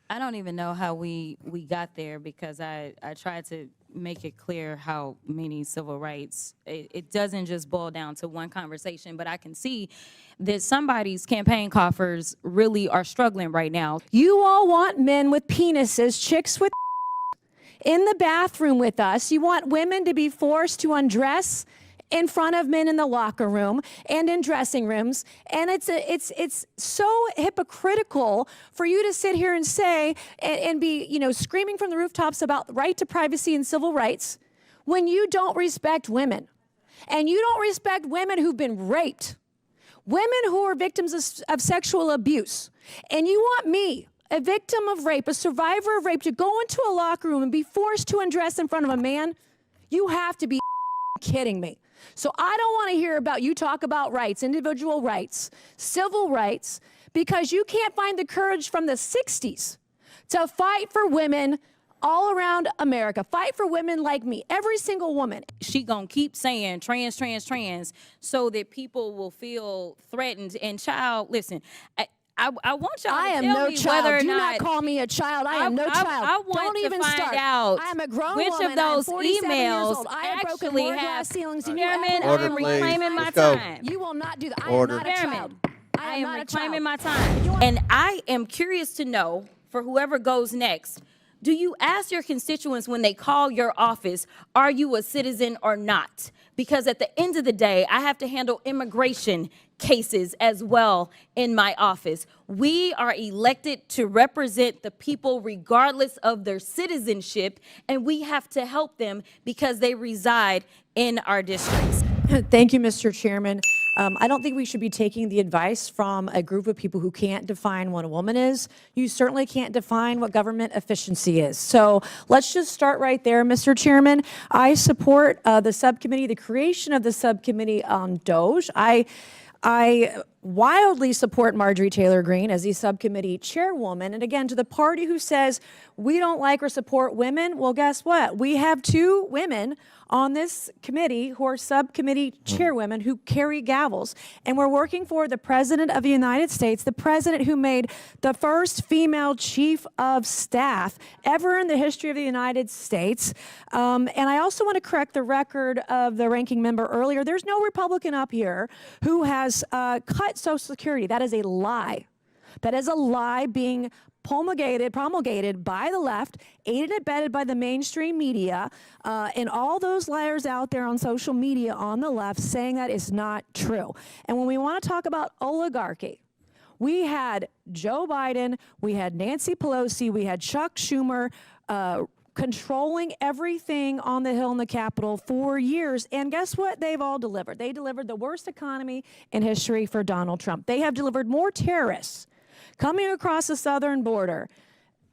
I don't even know how we got there because I tried to make it clear how many civil rights, it doesn't just boil down to one conversation, but I can see that somebody's campaign coffers really are struggling right now. You all want men with penises, chicks with in the bathroom with us. You want women to be forced to undress in front of men in the locker room and in dressing rooms. And it's so hypocritical for you to sit here and say and be, you know, screaming from the rooftops about the right to privacy and civil rights when you don't respect women. And you don't respect women who've been raped, women who are victims of sexual abuse. And you want me, a victim of rape, a survivor of rape, to go into a locker room and be forced to undress in front of a man? You have to be kidding me. So I don't want to hear about you talk about rights, individual rights, civil rights, because you can't find the courage from the 60s to fight for women all around America. Fight for women like me, every single woman. She gonna keep saying trans, trans, trans so that people will feel threatened. And child, listen, I want y'all to tell me whether or Do not. not call me a child. I am no child. I want Don't to even find start. out I am a grown which woman. of those I am 47 years emails old. I have broken actually more have. glass ceilings than you Chairman, ever I will. am reclaiming my Let's go. time. You will not do that. I Order. am not a child. Chairman, I am not a reclaiming child. my time. And I am curious to know, for whoever goes next, do you ask your constituents when they call your office, are you a citizen or not? Because at the end of the day, I have to handle immigration cases as well in my office. We are elected to represent the people regardless of their citizenship, and we have to help them because they reside in our districts. Thank you, Mr. Chairman. I don't think we should be taking the advice from a group of people who can't define what a woman is. You certainly can't define what government efficiency is. So let's just start right there, Mr. Chairman. I support the subcommittee, the creation of the subcommittee on DOJ. I wildly support Marjorie Taylor Greene as the subcommittee chairwoman. And again, to the party who says we don't like or support women, well, guess what? We have two women on this committee who are subcommittee chairwomen who carry gavels. And we're working for the President of the United States, the president who made the first female chief of staff ever in the history of the United States. And I also want to correct the record of the ranking member earlier. There's no Republican up here who has cut Social Security. That is a lie. That is a lie being promulgated by the left, aided and abetted by the mainstream media, and all those liars out there on social media on the left saying that is not true. And when we want to talk about oligarchy, we had Joe Biden, we had Nancy Pelosi, we had Chuck Schumer, controlling everything on the Hill in the Capitol for years. And guess what? They've all delivered. They delivered the worst economy in history for Donald Trump. They have delivered more terrorists coming across the southern border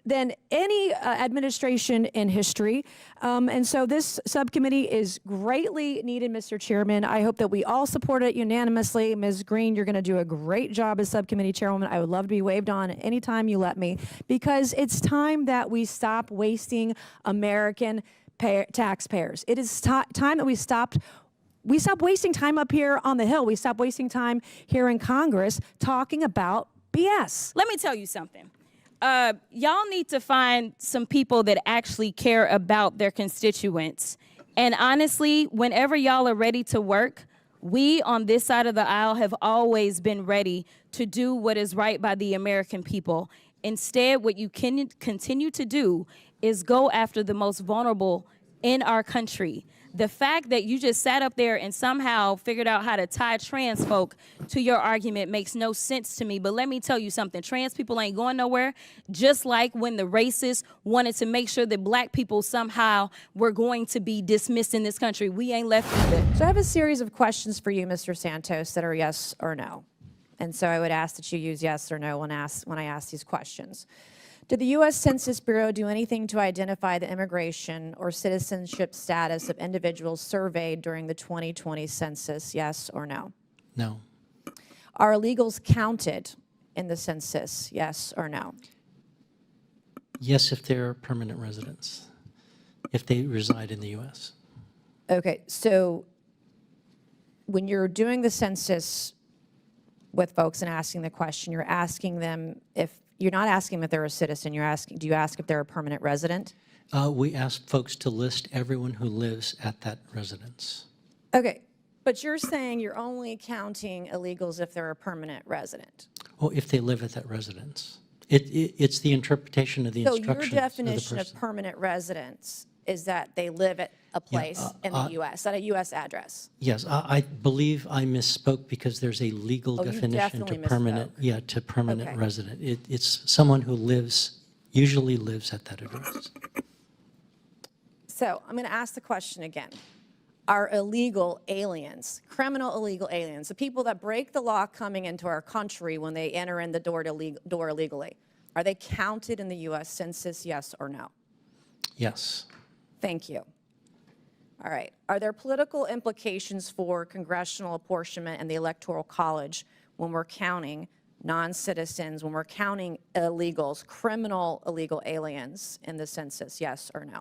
than any administration in history. And so this subcommittee is greatly needed, Mr. Chairman. I hope that we all support it unanimously. Ms. Greene, you're going to do a great job as subcommittee chairwoman. I would love to be waved on anytime you let me, because it's time that we stop wasting American taxpayers. It is time that we stop wasting time up here on the Hill. We stop wasting time here in Congress talking about BS. Let me tell you something. Y'all need to find some people that actually care about their constituents. And honestly, whenever y'all are ready to work, we on this side of the aisle have always been ready to do what is right by the American people. Instead, what you can continue to do is go after the most vulnerable in our country. The fact that you just sat up there and somehow figured out how to tie trans folk to your argument makes no sense to me. But let me tell you something. Trans people ain't going nowhere, just like when the racists wanted to make sure that black people somehow were going to be dismissed in this country. We ain't left either. So I have a series of questions for you, Mr. Santos, that are yes or no. And so I would ask that you use yes or no when I ask these questions. Did the U.S. Census Bureau do anything to identify the immigration or citizenship status of individuals surveyed during the 2020 census, yes or no? No. Are illegals counted in the census, yes or no? Yes, if they're permanent residents, if they reside in the U.S. Okay, so when you're doing the census with folks and asking the question, you're asking them if You're not asking if they're a citizen. You're asking, do you ask if they're a permanent resident? We asked folks to list everyone who lives at that residence. Okay, but you're saying you're only counting illegals if they're a permanent resident. Well, if they live at that residence. It's the interpretation of the So instructions your of the definition of person. permanent residence is that they live at a place in the U.S., at a U.S. address. Yes, I believe I misspoke because there's a legal Oh, you definition to definitely permanent, misspoke. to permanent Okay. resident. It's someone who usually lives at that address. So I'm going to ask the question again. Are illegal aliens, criminal illegal aliens, the people that break the law coming into our country when they enter in the door illegally, are they counted in the U.S. Census, yes or no? Yes. Thank you. All right. Are there political implications for congressional apportionment and the Electoral College when we're counting non-citizens, when we're counting illegals, criminal illegal aliens in the census, yes or no?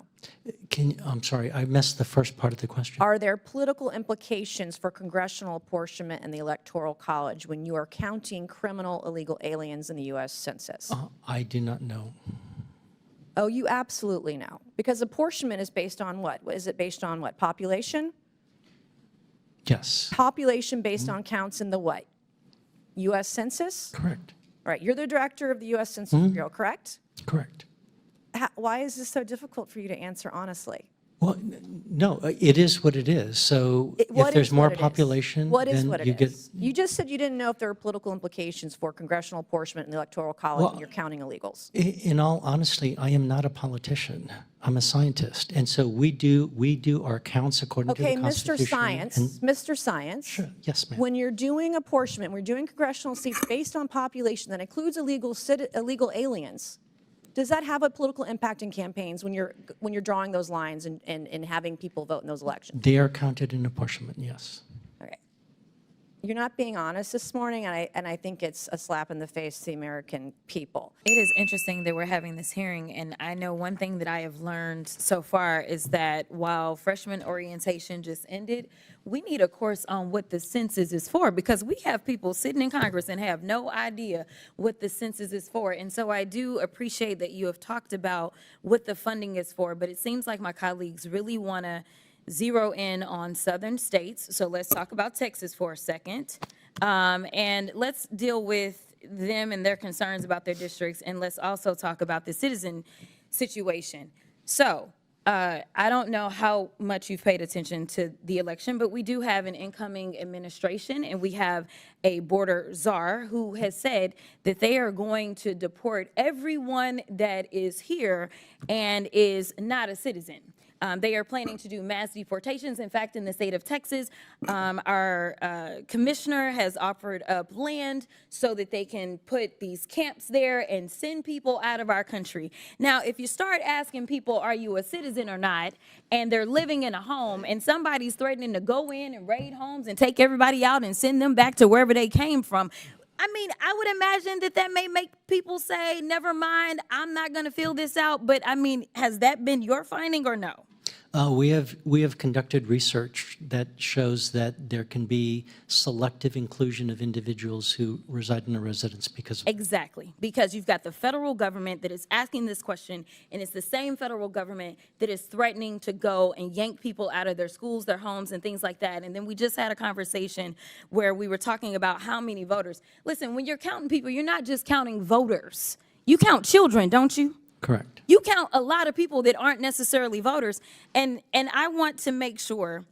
I'm sorry, I missed the first part of the question. Are there political implications for congressional apportionment and the Electoral College when you are counting criminal illegal aliens in the U.S. Census? I do not know. Oh, you absolutely know. Because apportionment is based on what? Is it based on what? Population? Yes. Population based on counts in the what? U.S. Census? Correct. All right, you're the director of the U.S. Census Bureau, correct? Correct. Why is this so difficult for you to answer honestly? Well, no, it is what it is. So What if there's is more what it is? population, What is then what it you get. is? You just said you didn't know if there were political implications for congressional apportionment and the Electoral College when Well, you're counting illegals. In all honesty, I am not a politician. I'm a scientist, and so we do our counts according to Okay, the Mr. Constitution. Science, and- Mr. Science. Sure, yes, ma'am. When you're doing apportionment, we're doing congressional seats based on population that includes illegal aliens. Does that have a political impact in campaigns when you're drawing those lines and having people vote in those elections? They are counted in apportionment, yes. Okay. You're not being honest this morning, and I think it's a slap in the face to the American people. It is interesting that we're having this hearing, and I know one thing that I have learned so far is that while freshman orientation just ended, we need a course on what the census is for, because we have people sitting in Congress and have no idea what the census is for. And so I do appreciate that you have talked about what the funding is for, but it seems like my colleagues really want to zero in on southern states. So let's talk about Texas for a second. And let's deal with them and their concerns about their districts. And let's also talk about the citizen situation. So I don't know how much you've paid attention to the election, but we do have an incoming administration, and we have a border czar who has said that they are going to deport everyone that is here and is not a citizen. They are planning to do mass deportations. In fact, in the state of Texas, our commissioner has offered up land so that they can put these camps there and send people out of our country. Now, if you start asking people, are you a citizen or not, and they're living in a home, and somebody's threatening to go in and raid homes and take everybody out and send them back to wherever they came from, I mean, I would imagine that may make people say, never mind, I'm not going to fill this out. But I mean, has that been your finding or no? We have conducted research that shows that there can be selective inclusion of individuals who reside in a residence because of. Exactly, because you've got the federal government that is asking this question, and it's the same federal government that is threatening to go and yank people out of their schools, their homes, and things like that. And then we just had a conversation where we were talking about how many voters. Listen, when you're counting people, you're not just counting voters. You count children, don't you? Correct. You count a lot of people that aren't necessarily voters, and I want to make sure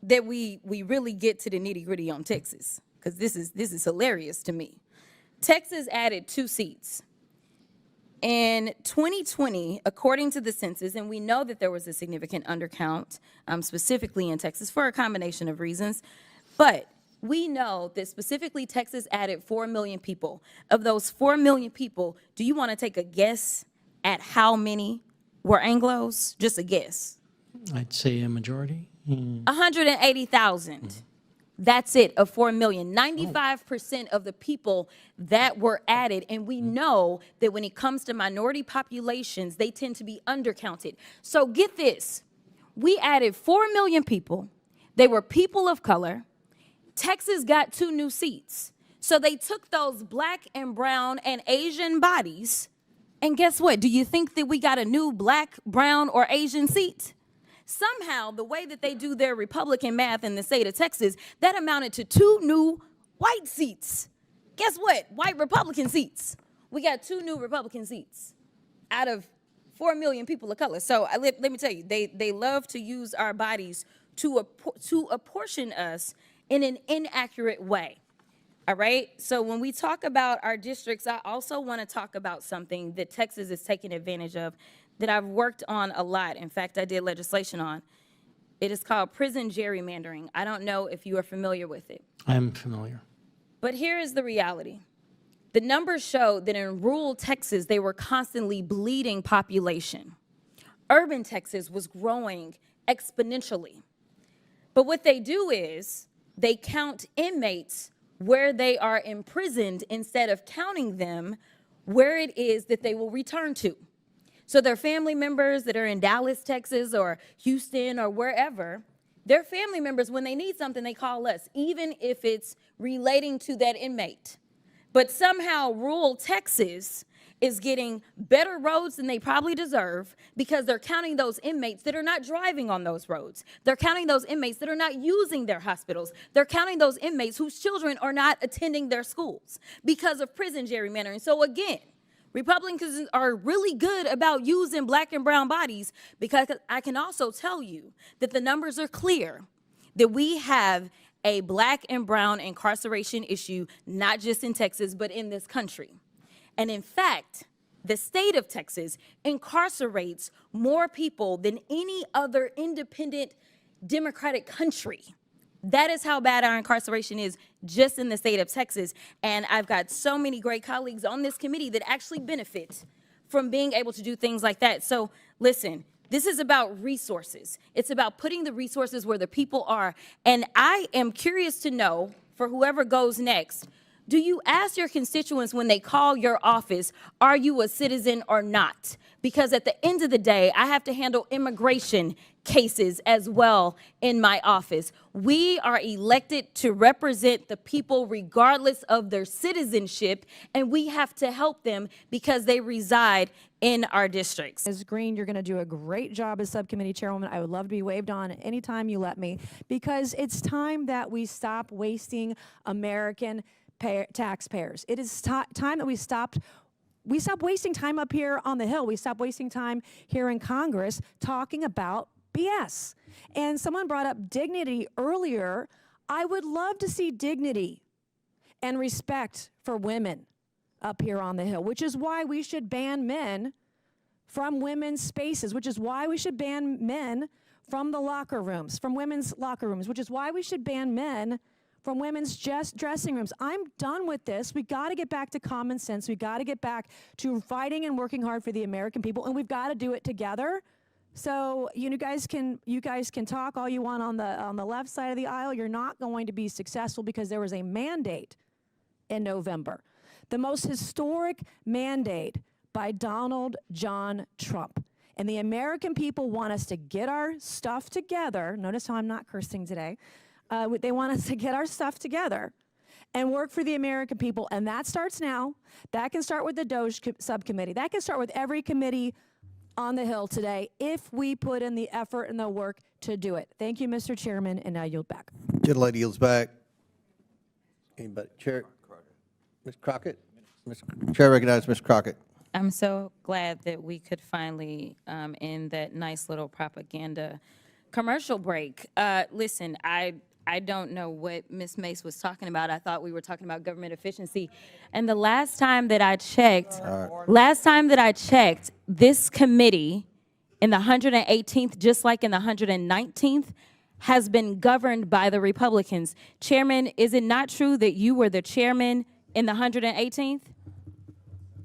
that we really get to the nitty-gritty on Texas, because this is hilarious to me. Texas added 2 seats. In 2020, according to the census, and we know that there was a significant undercount, specifically in Texas for a combination of reasons, but we know that specifically Texas added 4 million people. Of those 4 million people, do you want to take a guess at how many were Anglos? Just a guess. I'd say a majority. 180,000. That's it, of 4 million. 95% of the people that were added, and we know that when it comes to minority populations, they tend to be undercounted. So get this, we added 4 million people. They were people of color. Texas got 2 new seats. So they took those black and brown and Asian bodies, and guess what? Do you think that we got a new black, brown, or Asian seat? Somehow, the way that they do their Republican math in the state of Texas, that amounted to 2 new white seats. Guess what? White Republican seats. We got 2 new Republican seats out of 4 million people of color. So let me tell you, they love to use our bodies to apportion us in an inaccurate way. All right? So when we talk about our districts, I also want to talk about something that Texas is taking advantage of that I've worked on a lot. In fact, I did legislation on. It is called prison gerrymandering. I don't know if you are familiar with it. I'm familiar. But here is the reality. The numbers show that in rural Texas, they were constantly bleeding population. Urban Texas was growing exponentially. But what they do is they count inmates where they are imprisoned instead of counting them where it is that they will return to. So their family members that are in Dallas, Texas, or Houston, or wherever, their family members, when they need something, they call us, even if it's relating to that inmate. But somehow rural Texas is getting better roads than they probably deserve because they're counting those inmates that are not driving on those roads. They're counting those inmates that are not using their hospitals. They're counting those inmates whose children are not attending their schools because of prison gerrymandering. So again, Republicans are really good about using black and brown bodies because I can also tell you that the numbers are clear that we have a black and brown incarceration issue, not just in Texas, but in this country. And in fact, the state of Texas incarcerates more people than any other independent democratic country. That is how bad our incarceration is just in the state of Texas. And I've got so many great colleagues on this committee that actually benefit from being able to do things like that. So listen, this is about resources. It's about putting the resources where the people are. And I am curious to know, for whoever goes next, do you ask your constituents when they call your office, are you a citizen or not? Because at the end of the day, I have to handle immigration cases as well in my office. We are elected to represent the people regardless of their citizenship, and we have to help them because they reside in our districts. Ms. Green, you're going to do a great job as subcommittee chairwoman. I would love to be waved on anytime you let me, because it's time that we stop wasting American taxpayers. It is time that we stop wasting time up here on the Hill. We stop wasting time here in Congress talking about BS. And someone brought up dignity earlier. I would love to see dignity and respect for women up here on the Hill, which is why we should ban men from women's spaces, which is why we should ban men from the locker rooms, from women's locker rooms, which is why we should ban men from women's dressing rooms. I'm done with this. We got to get back to common sense. We got to get back to fighting and working hard for the American people, and we've got to do it together. So you guys can talk all you want on the left side of the aisle. You're not going to be successful because there was a mandate in November, the most historic mandate by Donald John Trump. And the American people want us to get our stuff together. Notice how I'm not cursing today. They want us to get our stuff together and work for the American people, and that starts now. That can start with the DOJ subcommittee. That can start with every committee on the Hill today if we put in the effort and the work to do it. Thank you, Mr. Chairman, and I yield back. Gentlelady yields back. Anybody? Chair? Ms. Crockett? Chair recognizes Ms. Crockett. I'm so glad that we could finally end that nice little propaganda commercial break. Listen, I don't know what Ms. Mace was talking about. I thought we were talking about government efficiency. And the last time that I checked, this committee in the 118th, just like in the 119th, has been governed by the Republicans. Chairman, is it not true that you were the chairman in the 118th?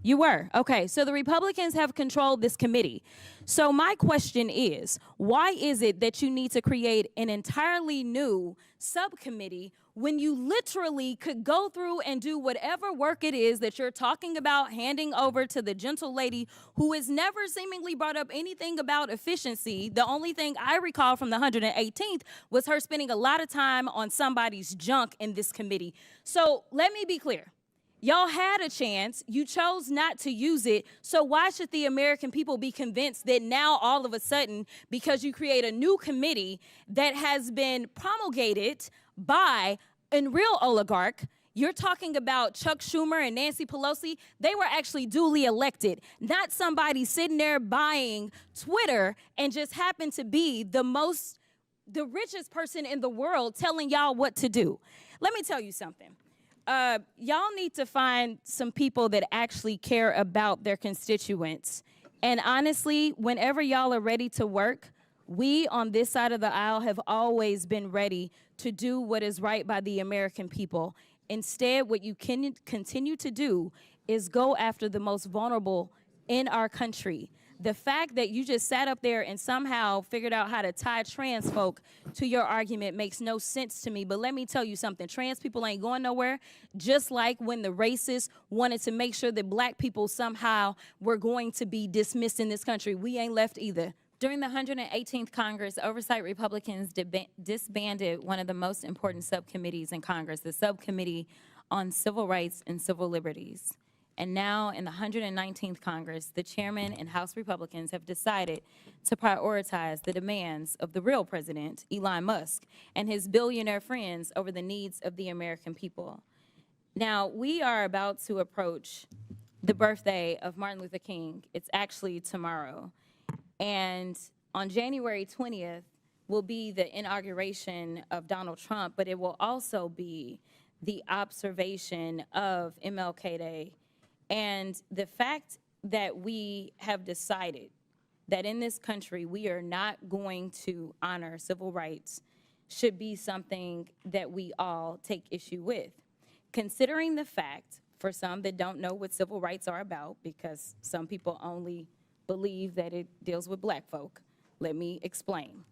You were? Okay, so the Republicans have controlled this committee. So my question is, why is it that you need to create an entirely new subcommittee when you literally could go through and do whatever work it is that you're talking about handing over to the gentle lady who has never seemingly brought up anything about efficiency? The only thing I recall from the 118th was her spending a lot of time on somebody's junk in this committee. So let me be clear. Y'all had a chance, you chose not to use it, so why should the American people be convinced that now all of a sudden, because you create a new committee that has been promulgated by a real oligarch, you're talking about Chuck Schumer and Nancy Pelosi, they were actually duly elected, not somebody sitting there buying Twitter and just happened to be the richest person in the world telling y'all what to do. Let me tell you something. Y'all need to find some people that actually care about their constituents. And honestly, whenever y'all are ready to work, we on this side of the aisle have always been ready to do what is right by the American people. Instead, what you can continue to do is go after the most vulnerable in our country. The fact that you just sat up there and somehow figured out how to tie trans folk to your argument makes no sense to me. But let me tell you something. Trans people ain't going nowhere, just like when the racists wanted to make sure that black people somehow were going to be dismissed in this country. We ain't left either. During the 118th Congress, oversight Republicans disbanded one of the most important subcommittees in Congress, the Subcommittee on Civil Rights and Civil Liberties. And now in the 119th Congress, the chairman and House Republicans have decided to prioritize the demands of the real president, Elon Musk, and his billionaire friends over the needs of the American people. Now, we are about to approach the birthday of Martin Luther King. It's actually tomorrow. And on January 20th will be the inauguration of Donald Trump, but it will also be the observation of MLK Day. And the fact that we have decided that in this country we are not going to honor civil rights should be something that we all take issue with. Considering the fact, for some that don't know what civil rights are about, because some people only believe that it deals with black folk, let me explain.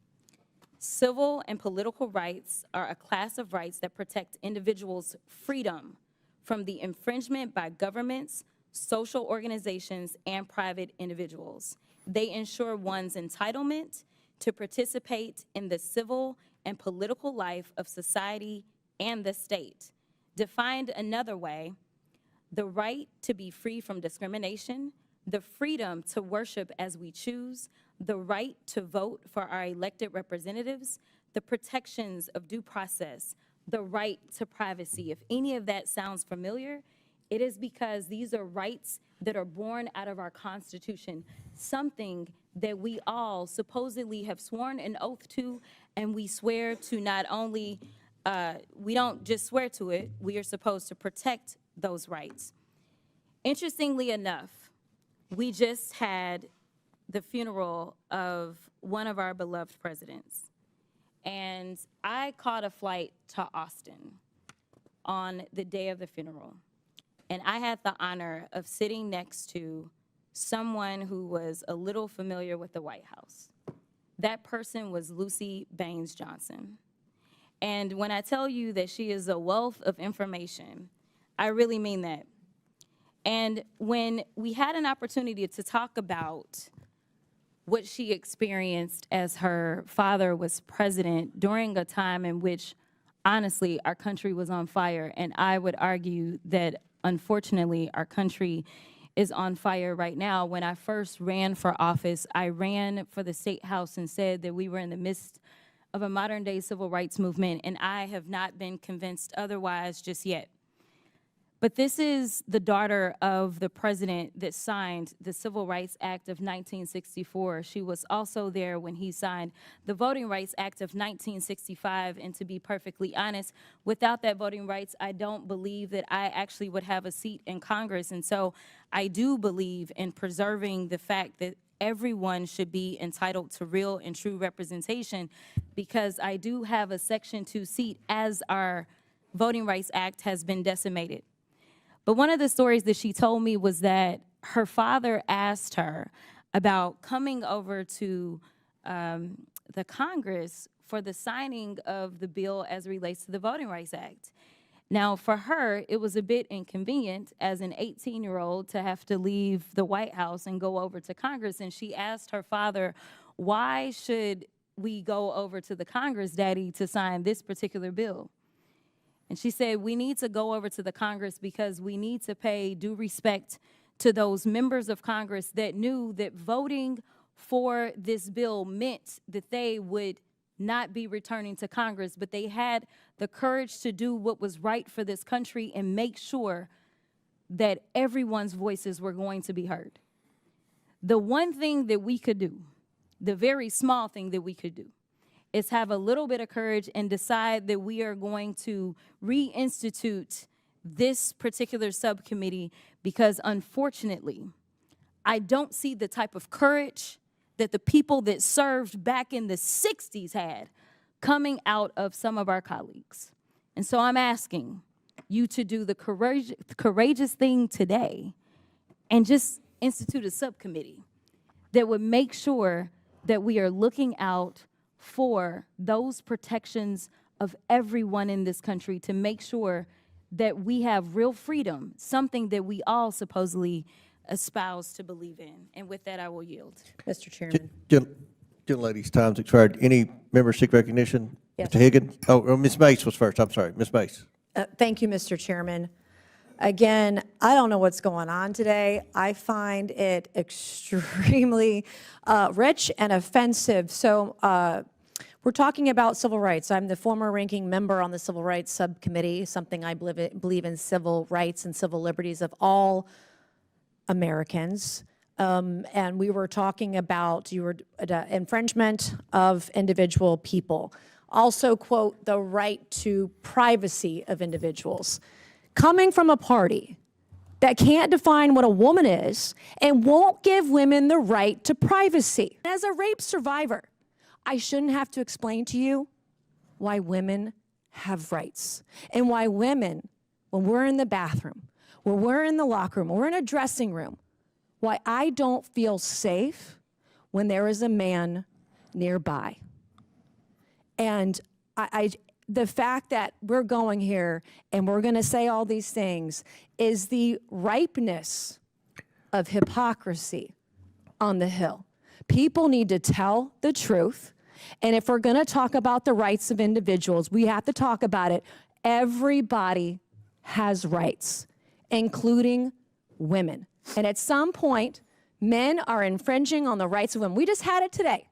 Civil and political rights are a class of rights that protect individuals' freedom from the infringement by governments, social organizations, and private individuals. They ensure one's entitlement to participate in the civil and political life of society and the state. Defined another way, the right to be free from discrimination, the freedom to worship as we choose, the right to vote for our elected representatives, the protections of due process, the right to privacy. If any of that sounds familiar, it is because these are rights that are born out of our Constitution, something that we all supposedly have sworn an oath to, and we swear to not only, we don't just swear to it, we are supposed to protect those rights. Interestingly enough, we just had the funeral of one of our beloved presidents. And I caught a flight to Austin on the day of the funeral. And I had the honor of sitting next to someone who was a little familiar with the White House. That person was Lucy Baines Johnson. And when I tell you that she is a wealth of information, I really mean that. And when we had an opportunity to talk about what she experienced as her father was president during a time in which, honestly, our country was on fire, and I would argue that, unfortunately, our country is on fire right now. When I first ran for office, I ran for the State House and said that we were in the midst of a modern-day civil rights movement, and I have not been convinced otherwise just yet. But this is the daughter of the president that signed the Civil Rights Act of 1964. She was also there when he signed the Voting Rights Act of 1965. And to be perfectly honest, without that voting rights, I don't believe that I actually would have a seat in Congress. And so I do believe in preserving the fact that everyone should be entitled to real and true representation, because I do have a Section 2 seat as our Voting Rights Act has been decimated. But one of the stories that she told me was that her father asked her about coming over to the Congress for the signing of the bill as it relates to the Voting Rights Act. Now, for her, it was a bit inconvenient as an 18-year-old to have to leave the White House and go over to Congress. And she asked her father, why should we go over to the Congress, Daddy, to sign this particular bill? And she said, we need to go over to the Congress because we need to pay due respect to those members of Congress that knew that voting for this bill meant that they would not be returning to Congress, but they had the courage to do what was right for this country and make sure that everyone's voices were going to be heard. The one thing that we could do, the very small thing that we could do, is have a little bit of courage and decide that we are going to reinstitute this particular subcommittee, because unfortunately, I don't see the type of courage that the people that served back in the 60s had coming out of some of our colleagues. And so I'm asking you to do the courageous thing today and just institute a subcommittee that would make sure that we are looking out for those protections of everyone in this country, to make sure that we have real freedom, something that we all supposedly espouse to believe in. And with that, I will yield. Mr. Chairman. Gentlelady's time's expired. Any member seek recognition? Yes. Mr. Higgins? Oh, Ms. Mace was first. I'm sorry. Ms. Mace. Thank you, Mr. Chairman. Again, I don't know what's going on today. I find it extremely rich and offensive. So we're talking about civil rights. I'm the former ranking member on the Civil Rights Subcommittee, something I believe in civil rights and civil liberties of all Americans. And we were talking about infringement of individual people. Also, quote, the right to privacy of individuals. Coming from a party that can't define what a woman is and won't give women the right to privacy. As a rape survivor, I shouldn't have to explain to you why women have rights and why women, when we're in the bathroom, when we're in the locker room, when we're in a dressing room, why I don't feel safe when there is a man nearby. And the fact that we're going here and we're going to say all these things is the ripeness of hypocrisy on the Hill. People need to tell the truth. And if we're going to talk about the rights of individuals, we have to talk about it. Everybody has rights, including women. And at some point, men are infringing on the rights of women. We just had it today.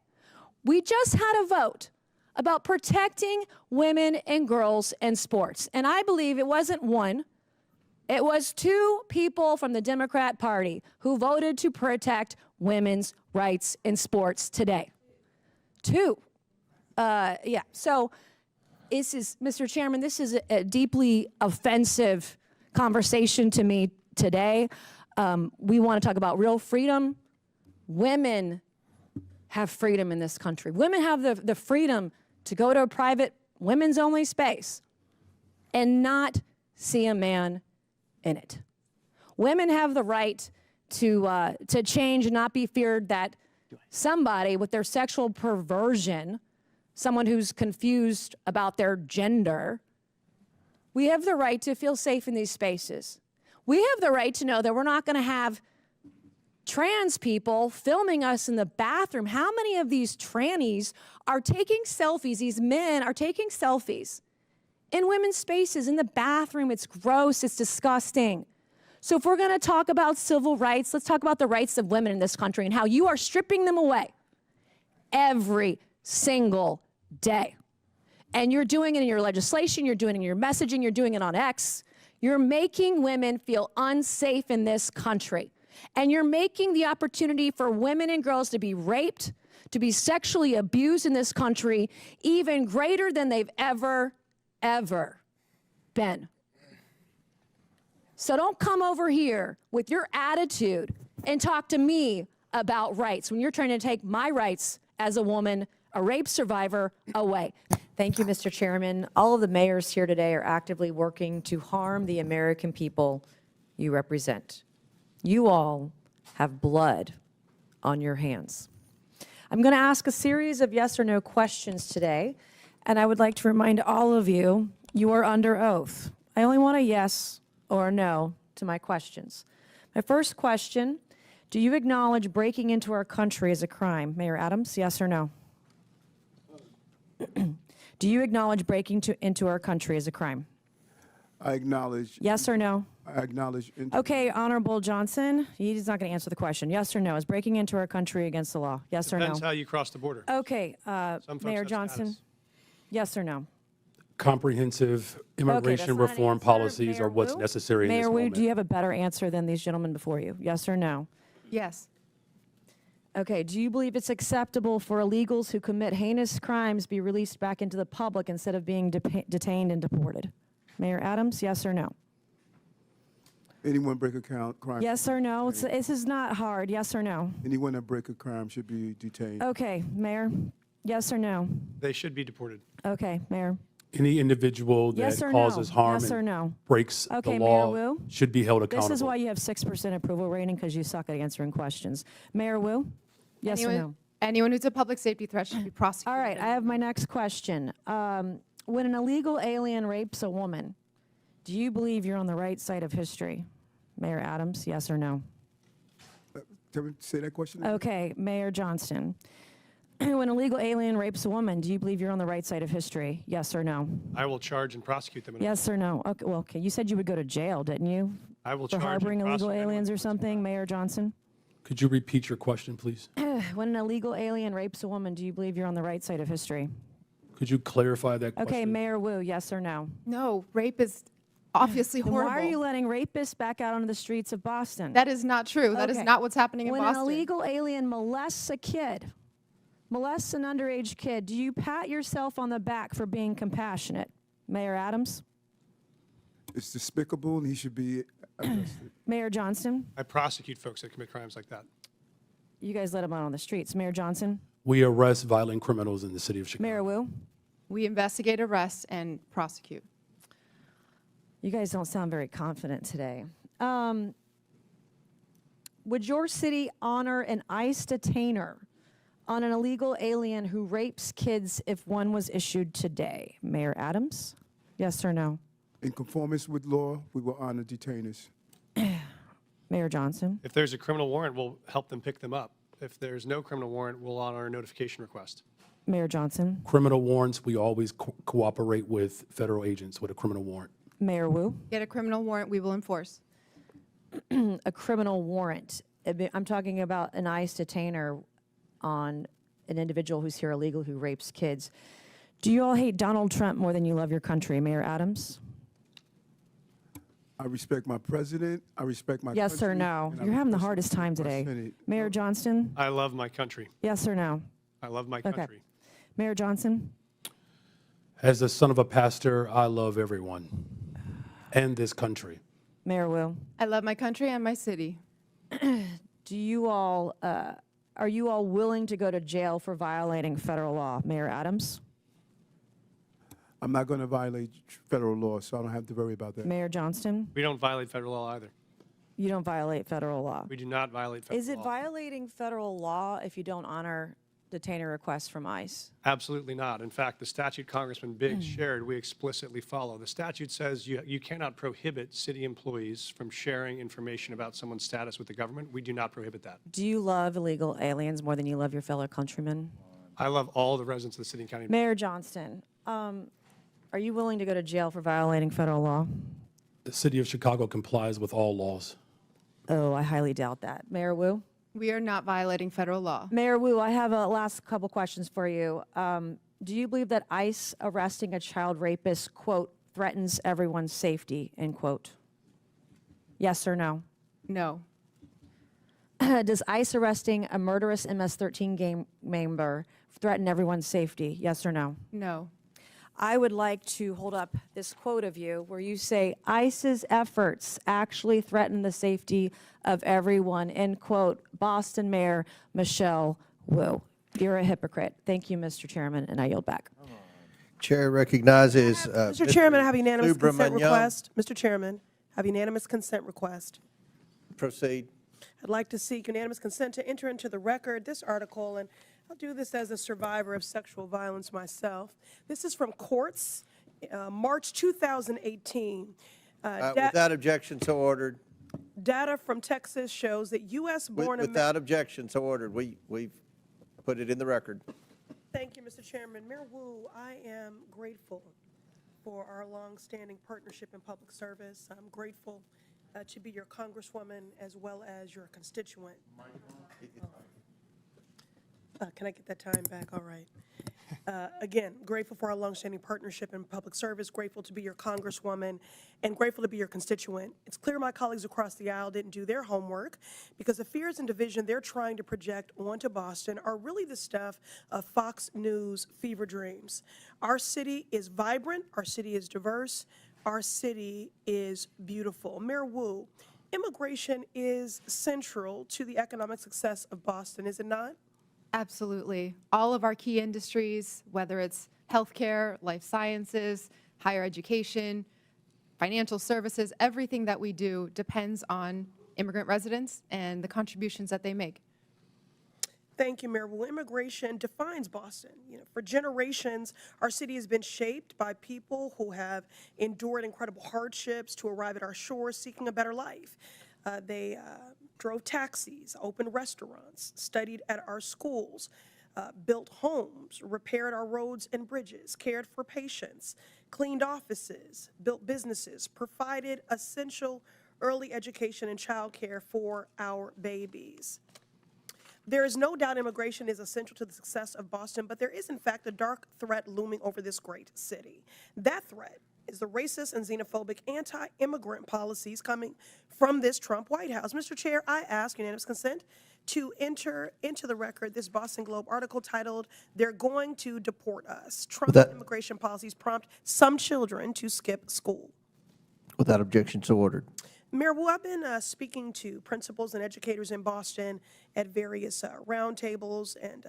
We just had a vote about protecting women and girls in sports. And I believe it wasn't one, it was two people from the Democrat Party who voted to protect women's rights in sports today. Two. Yeah, so this is, Mr. Chairman, this is a deeply offensive conversation to me today. We want to talk about real freedom. Women have freedom in this country. Women have the freedom to go to a private women's only space and not see a man in it. Women have the right to change and not be feared that somebody with their sexual perversion, someone who's confused about their gender, we have the right to feel safe in these spaces. We have the right to know that we're not going to have trans people filming us in the bathroom. How many of these trannies are taking selfies? These men are taking selfies in women's spaces, in the bathroom. It's gross. It's disgusting. So if we're going to talk about civil rights, let's talk about the rights of women in this country and how you are stripping them away every single day. And you're doing it in your legislation. You're doing it in your messaging. You're doing it on X. You're making women feel unsafe in this country. And you're making the opportunity for women and girls to be raped, to be sexually abused in this country even greater than they've ever been. So don't come over here with your attitude and talk to me about rights when you're trying to take my rights as a woman, a rape survivor, away. Thank you, Mr. Chairman. All of the mayors here today are actively working to harm the American people you represent. You all have blood on your hands. I'm going to ask a series of yes or no questions today, and I would like to remind all of you, you are under oath. I only want a yes or a no to my questions. My first question, do you acknowledge breaking into our country as a crime? Mayor Adams, yes or no? Do you acknowledge breaking into our country as a crime? I acknowledge. Yes or no? I acknowledge. Okay, Honorable Johnson, he's not going to answer the question. Yes or no? Is breaking into our country against the law? Yes or no? Depends how you cross the border. Okay, Some folks Mayor have Johnson, status. yes or no? Comprehensive Okay, that's immigration not an reform answer. policies Mayor are what's Wu? necessary in this Mayor Wu, moment. do you have a better answer than these gentlemen before you? Yes or no? Yes. Okay, do you believe it's acceptable for illegals who commit heinous crimes be released back into the public instead of being detained and deported? Mayor Adams, yes or no? Anyone break a crime. Yes or no? This is not hard. Yes or no? Anyone that break a crime should be detained. Okay, Mayor, yes or no? They should be deported. Okay, Mayor. Any individual that Yes or causes no? harm Yes or and no? breaks Okay, the Mayor law Wu? should be held accountable. This is why you have 6% approval rating, because you suck at answering questions. Mayor Wu? Yes or no? Anyone who's a public safety threat should be prosecuted. All right, I have my next question. When an illegal alien rapes a woman, do you believe you're on the right side of history? Mayor Adams, yes or no? Can we say that question again? Okay, Mayor Johnston. When an illegal alien rapes a woman, do you believe you're on the right side of history? Yes or no? I will charge and prosecute them. Yes or no? Okay, well, okay, you said you would go to jail, didn't you? I will For charge and harboring illegal prosecute aliens or anyone. something, Mayor Johnson? Could you repeat your question, please? When an illegal alien rapes a woman, do you believe you're on the right side of history? Could you clarify that question? Okay, Mayor Wu, yes or no? No, rape is obviously Then horrible. why are you letting rapists back out onto the streets of Boston? That is not true. That is Okay. not what's happening in When Boston. an illegal alien molests a kid, molests an underage kid, do you pat yourself on the back for being compassionate? Mayor Adams? It's despicable and he should be arrested. Mayor Johnston? I prosecute folks that commit crimes like that. You guys let him out on the streets. Mayor Johnson? We arrest violent criminals in the city of Chicago. Mayor Wu? We investigate, arrest, and prosecute. You guys don't sound very confident today. Would your city honor an ICE detainer on an illegal alien who rapes kids if one was issued today? Mayor Adams? Yes or no? In conformance with law, we will honor detainers. Mayor Johnson? If there's a criminal warrant, we'll help them pick them up. If there's no criminal warrant, we'll honor a notification request. Mayor Johnson? Criminal warrants, we always cooperate with federal agents with a criminal warrant. Mayor Wu? Get a criminal warrant, we will enforce. A criminal warrant. I'm talking about an ICE detainer on an individual who's here illegal who rapes kids. Do you all hate Donald Trump more than you love your country? Mayor Adams? I respect my president. I respect my Yes or country, no? and I You're having the respect hardest time my today. Senate. Mayor Johnston? I love my country. Yes or no? I love my Okay. country. Mayor Johnson? As the son of a pastor, I love everyone and this country. Mayor Wu? I love my country and my city. Do you all, are you all willing to go to jail for violating federal law? Mayor Adams? I'm not going to violate federal law, so I don't have to worry about that. Mayor Johnston? We don't violate federal law either. You don't violate federal law. We do not violate federal law. Is it violating federal law if you don't honor detainer requests from ICE? Absolutely not. In fact, the statute Congressman Biggs shared, we explicitly follow. The statute says you cannot prohibit city employees from sharing information about someone's status with the government. We do not prohibit that. Do you love illegal aliens more than you love your fellow countrymen? I love all the residents of the city and county. Mayor Johnston, are you willing to go to jail for violating federal law? The city of Chicago complies with all laws. Oh, I highly doubt that. Mayor Wu? We are not violating federal law. Mayor Wu, I have a last couple questions for you. Do you believe that ICE arresting a child rapist, quote, threatens everyone's safety, end quote? Yes or no? No. Does ICE arresting a murderous MS-13 gang member threaten everyone's safety? Yes or no? No. I would like to hold up this quote of you where you say, ICE's efforts actually threaten the safety of everyone, end quote, Boston Mayor Michelle Wu. You're a hypocrite. Thank you, Mr. Chairman, and I yield back. Chair recognizes Mr. Chairman, I have a unanimous consent Subramaniam. request. Mr. Chairman, Have unanimous consent request. Proceed. I'd like to seek unanimous consent to enter into the record this article, and I'll do this as a survivor of sexual violence myself. This is from Courts, March 2018. Without objection, so ordered. Data from Texas shows that U.S.-born Without objection, so ordered. We've put it in the record. Thank you, Mr. Chairman. Mayor Wu, I am grateful for our long-standing partnership in public service. I'm grateful to be your congresswoman as well as your constituent. Can I get that time back? All right. Again, grateful for our longstanding partnership in public service, grateful to be your congresswoman, and grateful to be your constituent. It's clear my colleagues across the aisle didn't do their homework because the fears and division they're trying to project onto Boston are really the stuff of Fox News fever dreams. Our city is vibrant, our city is diverse, our city is beautiful. Mayor Wu, immigration is central to the economic success of Boston, is it not? Absolutely. All of our key industries, whether it's healthcare, life sciences, higher education, financial services, everything that we do depends on immigrant residents and the contributions that they make. Thank you, Mayor Wu. Immigration defines Boston. For generations, our city has been shaped by people who have endured incredible hardships to arrive at our shores seeking a better life. They drove taxis, opened restaurants, studied at our schools, built homes, repaired our roads and bridges, cared for patients, cleaned offices, built businesses, provided essential early education and child care for our babies. There is no doubt immigration is essential to the success of Boston, but there is, in fact, a dark threat looming over this great city. That threat is the racist and xenophobic anti-immigrant policies coming from this Trump White House. Mr. Chair, I ask unanimous consent to enter into the record this Boston Globe article titled, "They're Going to Deport Us. Trump's immigration policies prompt some children to skip school." Without objection, so ordered. Mayor Wu, I've been speaking to principals and educators in Boston at various roundtables and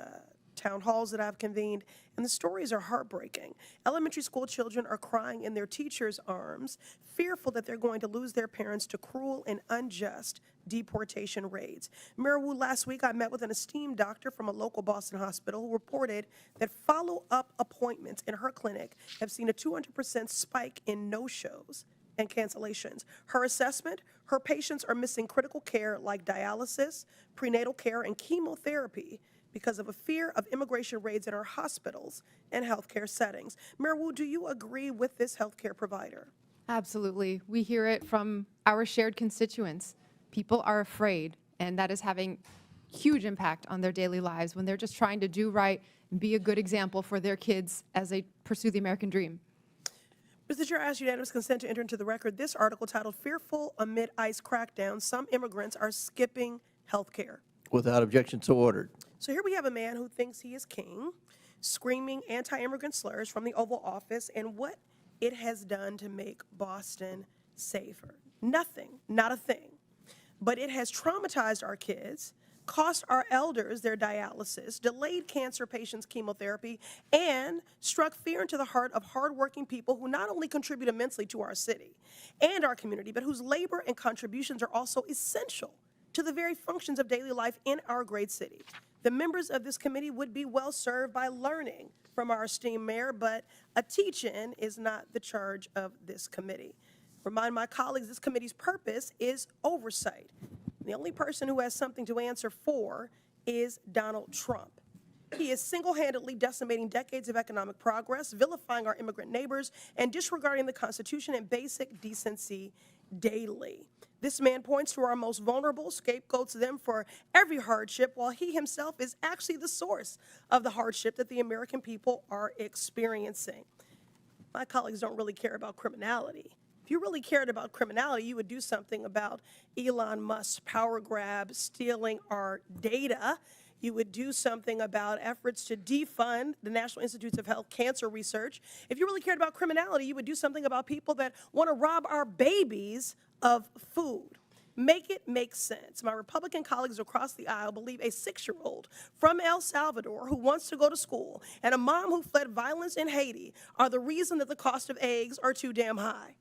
town halls that I've convened, and the stories are heartbreaking. Elementary school children are crying in their teachers' arms, fearful that they're going to lose their parents to cruel and unjust deportation raids. Mayor Wu, last week I met with an esteemed doctor from a local Boston hospital who reported that follow-up appointments in her clinic have seen a 200% spike in no-shows and cancellations. Her assessment, her patients are missing critical care like dialysis, prenatal care, and chemotherapy because of a fear of immigration raids in our hospitals and healthcare settings. Mayor Wu, do you agree with this healthcare provider? Absolutely. We hear it from our shared constituents. People are afraid, and that is having huge impact on their daily lives when they're just trying to do right and be a good example for their kids as they pursue the American dream. Mr. Chair, I ask unanimous consent to enter into the record this article titled, "Fearful Amid ICE Crackdown, Some Immigrants Are Skipping Healthcare." Without objection, so ordered. So here we have a man who thinks he is king, screaming anti-immigrant slurs from the Oval Office and what it has done to make Boston safer. Nothing, not a thing. But it has traumatized our kids, cost our elders their dialysis, delayed cancer patients' chemotherapy, and struck fear into the heart of hardworking people who not only contribute immensely to our city and our community, but whose labor and contributions are also essential to the very functions of daily life in our great city. The members of this committee would be well served by learning from our esteemed mayor, but a teach-in is not the charge of this committee. Remind my colleagues, this committee's purpose is oversight. The only person who has something to answer for is Donald Trump. He is single-handedly decimating decades of economic progress, vilifying our immigrant neighbors, and disregarding the Constitution and basic decency daily. This man points to our most vulnerable, scapegoats them for every hardship, while he himself is actually the source of the hardship that the American people are experiencing. My colleagues don't really care about criminality. If you really cared about criminality, you would do something about Elon Musk's power grab, stealing our data. You would do something about efforts to defund the National Institutes of Health cancer research. If you really cared about criminality, you would do something about people that want to rob our babies of food. Make it make sense. My Republican colleagues across the aisle believe a 6-year-old from El Salvador who wants to go to school and a mom who fled violence in Haiti are the reason that the cost of eggs are too damn high.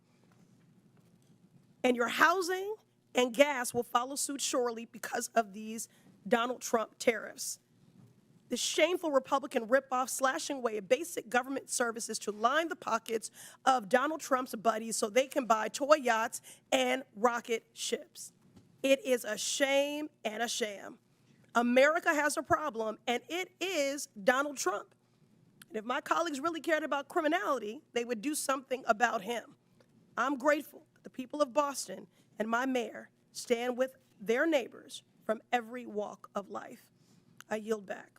And your housing and gas will follow suit shortly because of these Donald Trump tariffs. The shameful Republican ripoff slashing away at basic government services to line the pockets of Donald Trump's buddies so they can buy toy yachts and rocket ships. It is a shame and a sham. America has a problem, and it is Donald Trump. And if my colleagues really cared about criminality, they would do something about him. I'm grateful that the people of Boston and my mayor stand with their neighbors from every walk of life. I yield back.